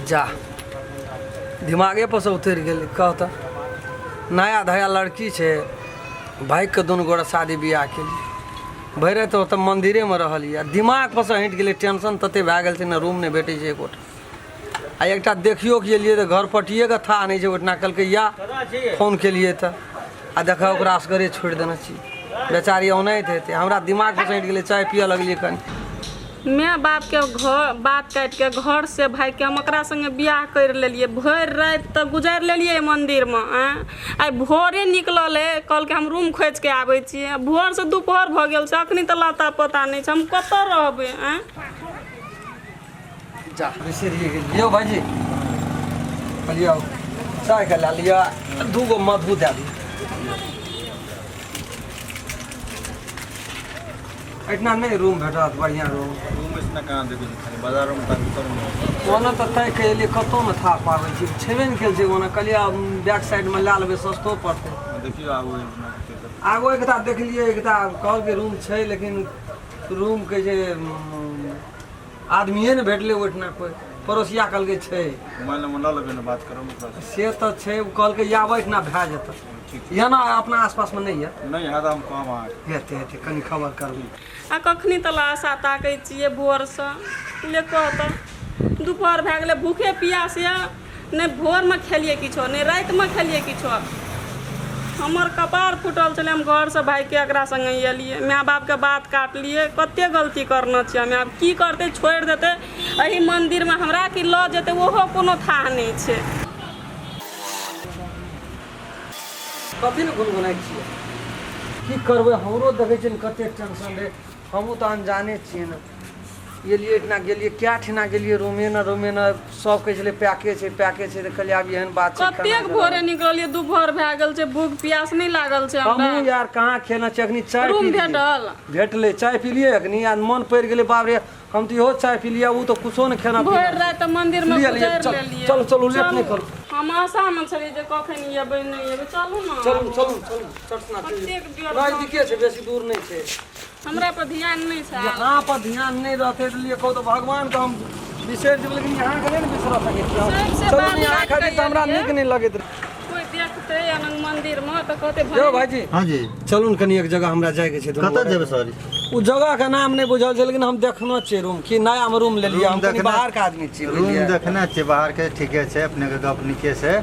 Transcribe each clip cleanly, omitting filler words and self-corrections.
जा दिमागे पर से उतर गए कहता नया धया लड़की है भाई के दोनों गोड़ा शादी ब्याह के लिए भरे तो मंदिरे में रहलिए दिमाग पर से हट गए टेंशन तते भए गेल ना रूम नहीं भेटे एक आ एक देखियो के लिए तो घर पटिए का था नहीं उतना कल के या फोन के लिए तो आ देखा ओकरा असगरे छोड़ देना चाहिए बेचारी औने थे हमारा दिमाग पर से हट गए चाय पिए लगलिए कहीं मैं बाप के घर बात काट के घर से भाई के हम ओकरा संगे बियाह कर लेलिए भर रात तक गुजार लेलिए मंदिर में आई भोरे निकलल है कल के हम रूम खोज के आबै छियै भोर से दोपहर भ गेल छै अखनी त लाता पता नहीं छै हम कतऽ रहबै जा बिसरिए गेलियो भाईजी लियो चाय के ला लिया दूगो मधु दे दी इतना नहीं रूम भेटत बढ़िया रूम इतना कहाँ देखे खाली बाजार में ओना तो तय के लिए कतौ में था पाबै छी छेबे नहीं खेल छै ओना कलिया बैक साइड में ला लेबे सस्तो पड़ते देखियो आगो एकता देख लिए एकता कहल के रूम छै लेकिन रूम के जे आदमीए ने भेटले ओठना कोई पड़ोसिया कल के छै मोबाइल नंबर ला लेबे ना बात करो से तो छै कल के आबै ना भए जेतै यहाँ ना अपना आसपास में नहीं है नहीं है हम कम आ हेते कनी खबर करबी आ कखनी तला आशा ताकै छियै भोर से ले कहता दोपहर भए गेलै भूखे पियास या नहीं भोर में खेलिए किछो नहीं रात में खेलिए किछो हमर कपार फूटल छलै हम घर से भाई के एकरा संगे एलिए माय बाप के बात काट लिए कते गलती करना छै हमें अब की करते छोड़ देते एही मंदिर में हमरा की ल जेते ओहो कोनो था नहीं छै कथी ने गुनगुनाइ छियै की करबै हमरो देखै छियै कते टेंशन रे हमहूँ तो अनजाने छियै ने गेलिए इतना गेलिए क्या ठिना गेलिए रूमे ना सब कहै छलै पैके छै तऽ कहलिए आब एहन बात छै कतेक भोरे निकलिए दुपहर भए गेल छै भूख प्यास नहीं लागल छै हमरा हमहूँ यार कहाँ खेना छै अखनी चाय रूम भेटलै चाय पीलिए अखनी आ मन पड़ि गेलै बाप रे हम तो इहो चाय पी लिया वो तो कुछो नहीं खाना भोर रात मंदिर में गुजार लेलिए चलो लेट नहीं करो हम आशा में छलिए जे कखन एबै नहीं एबै चलू ना चलू चटना नजदीके छै बेसी दूर नहीं छै हमरा पर ध्यान नहीं छै यहाँ पर ध्यान नहीं रहते लिए कहो तो भगवान को हम बिसर देब लेकिन यहाँ के नहीं बिसर सके चलो यहाँ खाली तो हमरा नीक नहीं लगैत कोई देखते अनंग मंदिर में तो कहते जो भाईजी हां जी चलू न कनी एक जगह हमरा जाय के छै कतऽ जेबै सॉरी उ जगह का नाम नहीं बुझल छै लेकिन हम देखनो छै रूम की नया में रूम ले लिया हम कनी बाहर के आदमी छी रूम देखना छै बाहर के ठीके छै अपने के गप नीके छै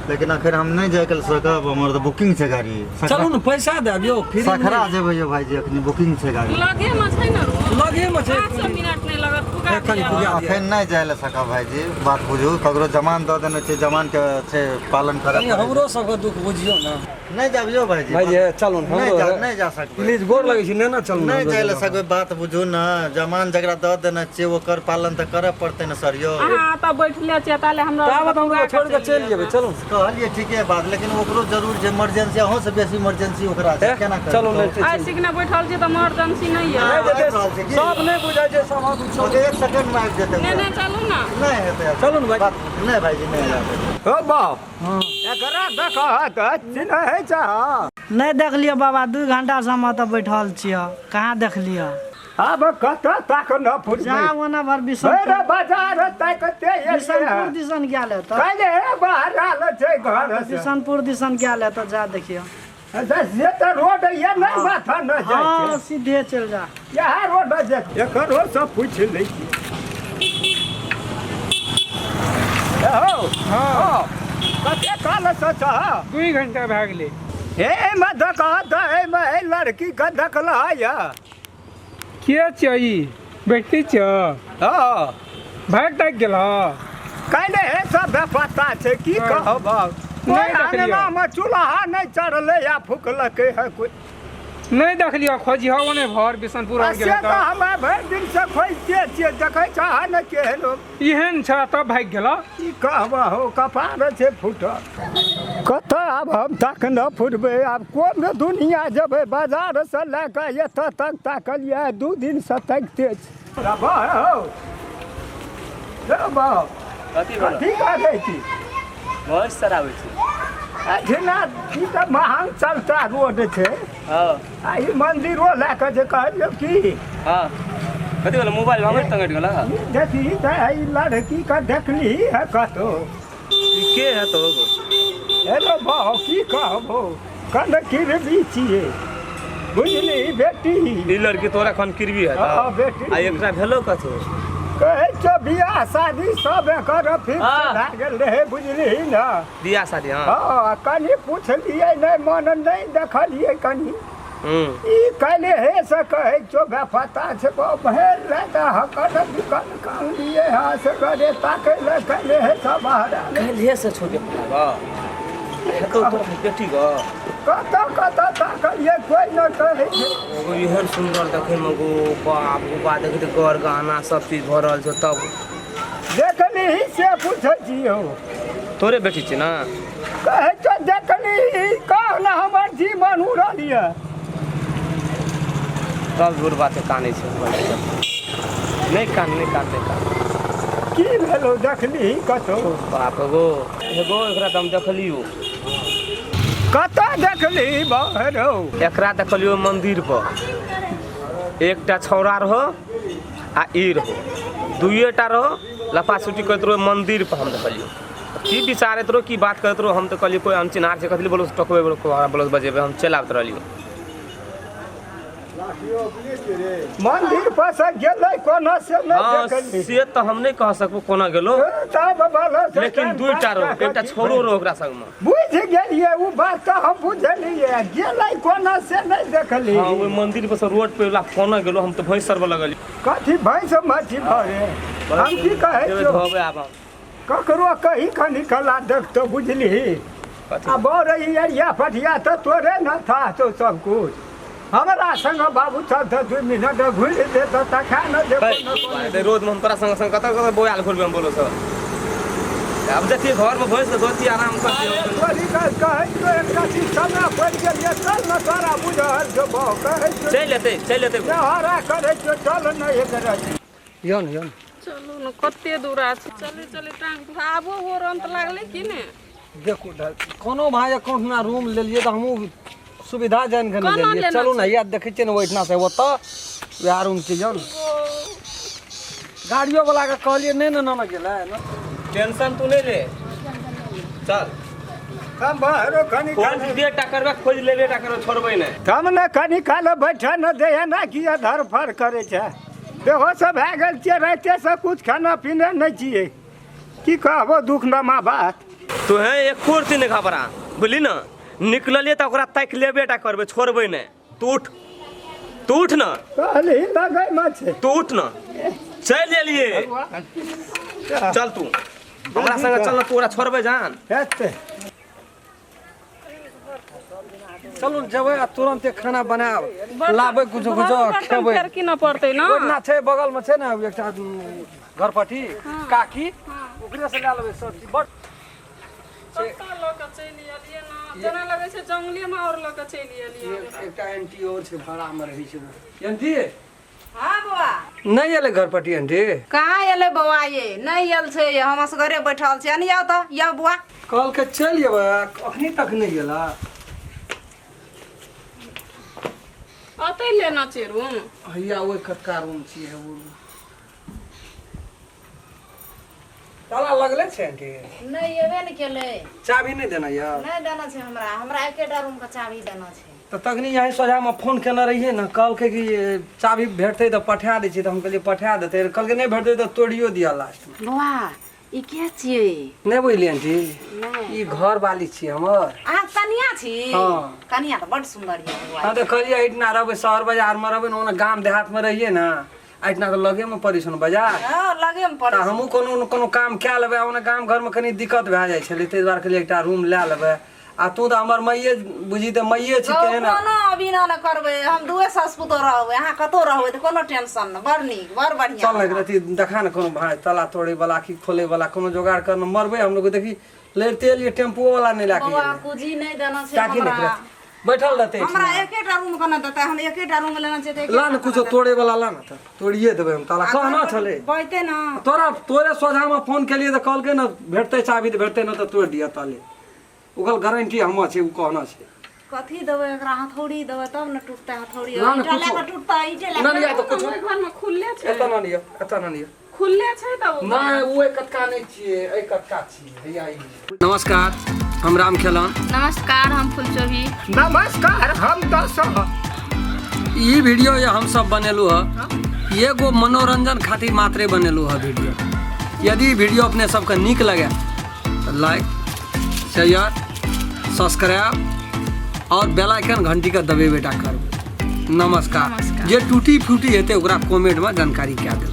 लेकिन आखिर हम नहीं जाय कल सकब हमर तो बुकिंग छै गाड़ी चलू न पैसा देबियो फिर सखरा जेबै यो भाईजी अखनी बुकिंग छै गाड़ी लगे में छै ना रूम लगे में छै 5 मिनट नहीं लागत अखन नहीं जाय ले सकब भाईजी बात बुझू ककरो जमान दऽ देने छै जमान के छै पालन करब हमरो सब के दुख बुझियो ना नहीं जाबियो भाईजी भाईजी चलू न हमरो नहीं जा सकबै प्लीज गोर लगै छी ना चलू नहीं जाय ले सकबै बात बुझू ना जमान जकरा दऽ देने छै ओकर पालन तऽ करऽ पड़तै ना सर यो हां त बैठले छै ताले हमरा ताबत हमरा छोड़ के चल जेबै चलू कहलिए ठीके बात लेकिन ओकरो जरूर छै इमरजेंसी अहों से बेसी इमरजेंसी ओकरा छै केना कर चलू आइ सिकना बैठल छी त इमरजेंसी नहीं है सब नहीं बुझाय छै सब हम एक सेकंड में आबि जेतै नहीं चलू ना नहीं हेतै चलू न भाई नहीं भाईजी नहीं जाबे हो बाप एकरा देखा त चिन्ह है छ नहीं देखलिए बाबा 2 घंटा से हम तो बैठल छियै कहाँ देखलिए अब कत तक न फुट जहाँ ओना भर रे बिशनपुर बाजार तक ते दिसन गेल है तो काले बाहर आल छै घर से बिशनपुर दिसन गेल है तो जा देखिए से त रोड ये नहीं माथा न जाय हाँ छै सीधे चल जा यहाँ रोड जे एकरो सब पूछ लै छी हो हां कते काल से छ 2 घंटा भए गेलै हे म देखा त ए म लड़की के देखला या के छै ई बैठी छ हां भाग तक गेल काले हे सब पता छै की कहब नहीं देखलियो। ना में चूल्हा नहीं चढ़ले या फुकलके है कोई नहीं देखलियो खोजियो ओने भर बिशनपुर आ से गेल तो हम भरि दिन से खोजते छियै देखै चाह न केहन एहन छ तब भाग गेल की कहबा हो कपार छै फुटल कत आब हम तक न फुटबै आब कोन दुनिया जेबै बाजार से लेके एतऽ तक ताकलिए 2 दिन से तकते छी बा हो बा कथी कहै छी बहुत सारा आबै छै अहिना ई तऽ महान चलता रोड छै हां आ ई मंदिरो लए कऽ जे कहलियौ की हां कथी वाला मोबाइल भागत तंगट गेला देखी ई लड़की का देखली है कतो के है तो हेलो भाव की कहबो कन किरबी छिए बुझली बेटी ई लड़की तोरा खन किरबी है हाँ, बेटी। आ एकरा भेलो कथो कहे छो बियाह शादी सब कर फिर हाँ। चढ़ा गेल रहे बुझली ना बियाह शादी हां हाँ कनी पूछलिए नहीं मन नहीं देखलिए कनी ई कहले हे से कहे छो बे पता छे भेल रहता हकर दुकान काम लिए हाँ से करे ताके ले कहले हे सब बाहर कहलिए से छोटे बा तो बेटी गो कत ताकलिए कोई न कहे छे एगो एहन सुंदर देखे में गो बाप गो बा देखे घर गहना सब चीज भरल छ तब देखली ही से पूछै छियो तोरे बेटी छी ना कहे छो देखली कह ना हमर जीवन उड़लिए तब दूर बात कानै छै नहीं कान की भेलो देखली कतो बाप गो एगो एकरा दम देखलियो कत देखली बहरो एकरा देखलियो मंदिर पर एकटा छौरा रहो आ ई रहो दुइएटा रहो लपाछुटी करत रहो मंदिर पर हम देखलियो की विचारत रहो की बात करत रहो हम तो कहलियो कोई हम चिन्हार से कहली बोलो टकवे बोलो बजेबे हम चल आवत रहलियो मंदिर पर से गेलै कोना से नहीं देखली से तो हम नहीं कह सकबो कोना गेलो तब बोलो से लेकिन दुइटा रहो एकटा छोरो रहो ओकरा संग में बुझ गेलिए उ बात तो हम बुझलिए गेलै कोना से नहीं देखली हां ओइ मंदिर पर से रोड पे ला कोना गेलो हम तो भैंस सरब लगली कथी भैंस मछी भरे हम की कहे देबे छो धोबे आब ककरो कही खनी कला देख तो बुझली आ बोर एरिया पटिया तो तोरे न था तो सब कुछ हमरा संग बाबू सब तो 2 मिनट घुल दे तो तखा न दे रोज में हम तोरा संग संग कत बोयाल खोलबे हम बोलो सब अब देखिए घर में भैंस धोती आराम करती तोरी कहे तो एक कथी समय पड़ गेलिए चल न तोरा बुझल जो बहु कहे चल लेते हरा करे तो चल न एक रती यौन चलू न कते दूरा छै चले टांग आबो हो रंत लागले कि ने देखो कोनो भाई कोना रूम ले लिए तो हमहू सुविधा जान के कोना ले लिए लेना चलू ना याद देखे छिए ना ओइठना से ओत वह रूम छै यौन गाड़ियों वाला के कहलिए नहीं ना गेलै ना टेंशन तू नहीं ले चल हम बाहरो खनी कौन बेटा करबे खोज ले बेटा करबे छोड़बे नहीं हम न कनी काल बैठे न दे ना कि धर फर करे छै देखो सब भए गेल छियै राते से कुछ खाना पीना नहीं छियै की कहबो दुख नमा बात तू है एक कुर्सी नहीं घबरा बुझली ना निकलिए तो ओकरा तक ले बेटा करबे छोड़बे नहीं तू उठ ना कहली लगै म छै तू उठ ना चल एलिए चल तू हमरा संग चल तू ओकरा छोड़बे जान हेते चलू जबै आ तुरंत खाना बनाब लाबै कुछ खेबै फेर कि न पड़तै न ओइठना छै बगल में छै ना एकटा घरपटी काकी ओकरे से ला लेबै सब चीज बड़ कत्ता लोक चलि एलिए न जेना लगै छै जंगली में और लोक चलि एलिए एकटा एंटी और छै भाड़ा में रहै छै एंटी हाँ बौआ नहीं एले घरपटी एंटी कहाँ एले बौआ ये नहीं एल छै हम असगरे बैठल छै अनि आउ त या बौआ कल के चल जेबै अखनी तक नहीं एला अतै लेना छै रूम हैया ओइ कतका रूम छियै वो ताला लगले छै एंटी नहीं एबे न केले चाबी नहीं देना या नहीं देना छै हमरा एकेटा रूम के चाबी देना छै तो तखनी यही सोझा में फोन केना रहिए ना कल के कि चाबी भेटते तो पठा दै छी तो हम कहलिए पठा देते कल के नहीं भेटते तो तोड़ियो दिया लास्ट में बौआ ई के छियै नहीं बुझलिए आंटी नहीं ई घर वाली छी हमर आ कनिया छी हाँ। कनिया त बड सुंदर ये बौआ हाँ तो कहलिए इतना रहबै शहर बाजार में रहबै ना गांव देहात में रहिए ना इतना तो लगे में पड़ी सुन बाजार हां लगे में तो पड़े हमहू कोनो काम क्या लेबै ओना गांव घर में कनी दिक्कत भए जाइ छलै ताहि दुआरे कहलिए एकटा रूम लए लेबै आ तू तो हमर मैये बुझी तो मैये छी तेहन कोनो अभिनय न करबै हम दुए ससपुतो रहबै अहाँ कतो रहबै त कोनो टेंशन न बड़ नीक बड़ बढ़िया चल लग रही देखा ना कोनो भाई ताला तोड़े वाला की खोले वाला कोनो जुगाड़ करना मरबे हम लोग देखी लेते लिए टेम्पो वाला नहीं लाके बौआ कुजी नहीं देना छै ताकि हमरा नहीं बैठल रहते हमरा एकेटा रूम कना देता हम एकेटा रूम लेना छै त ला ना कुछ तोड़े वाला ला ना तो तोड़िए देबे हम ताला कहना छले बैठे ना तोरे सोझा में फोन के लिए तो कल के ना भेटते चाबी तो भेटते ना तो तोड़ दिया ताले ओकर गारंटी हम छै उ कहना छै कथी देबै एकरा हथौड़ी देबै तब न टूटतै हथौड़ी ना, ईटा कुछो। लेके टूटतै ईटे ना लेके लिया तो कुछ हमर घर में खुलले छै एता ना लिया एता ना लिया खुलले छै तब ना वो एक कटका नहीं छिए एक कटका छिए भैया नमस्कार हम राम खेलन नमस्कार हम फुलचोभी नमस्कार हम दस ई वीडियो ये हम सब बनेलू है एगो मनोरंजन खातिर मात्रे बनेलू है वीडियो यदि वीडियो अपने सबके नीक लगे तो लाइक शेयर सब्सक्राइब और बेल आइकन घंटी का दबेबेटा करबे नमस्कार जे टूटी फूटी हेतै ओकरा कमेंट में जानकारी कए देबै